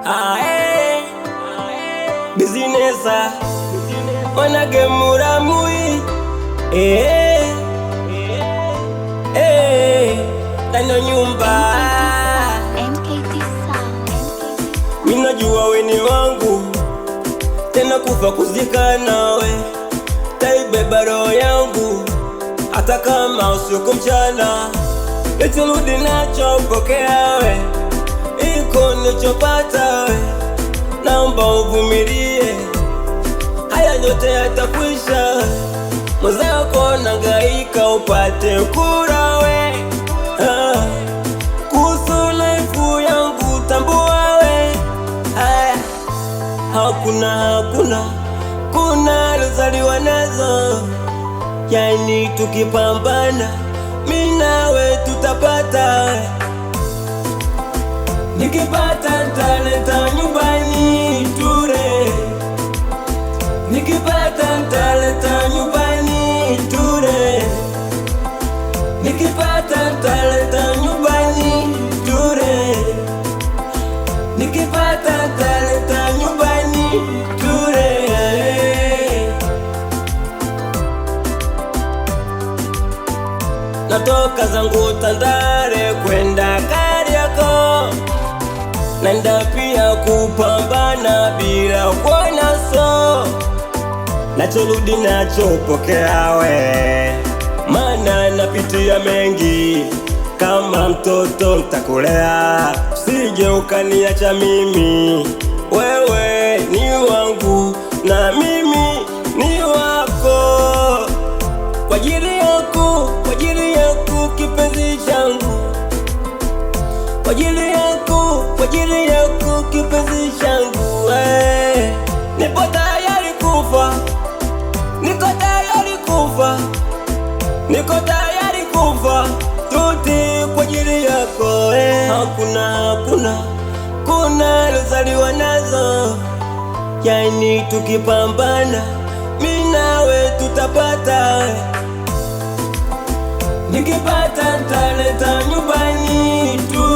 Ae Bizinesa Wanagemura mui Tano nyumba Minajua weni wangu Tena kufa kuzika nawe Taibeba roho yangu hata kama usiku mchana Niturudi nacho pokea we Iko nichopata we Naomba uvumilie Haya yote yatakwisha Mwenzako nangaika upate kura we Kuhusu life yangu tambua we Kuna lozaliwa nazo Yani tukipambana mimi nawe tutapata Nikipata talenta nyumbani ture Nikipata talenta nyumbani ture Nikipata talenta nyumbani ture Nikipata talenta nyumbani ture Natoka zangu Tandale kwenda Kariakoo Naenda pia kupambana bila kuona so Nachorudi nacho pokea we Mana napitia mengi Kama mtoto nitakulea Usije ukaniacha mimi Wewe ni wangu na mimi ni wako Kwa ajili yako kipenzi changu Kwa ajili yako kipenzi changu Nipo tayari kufa Niko tayari kufa Niko tayari kufa Tuti kwa ajili yako Kuna lozaliwa nazo Yani tukipambana mimi nawe tutapata Nikipata talenta nyumbani tu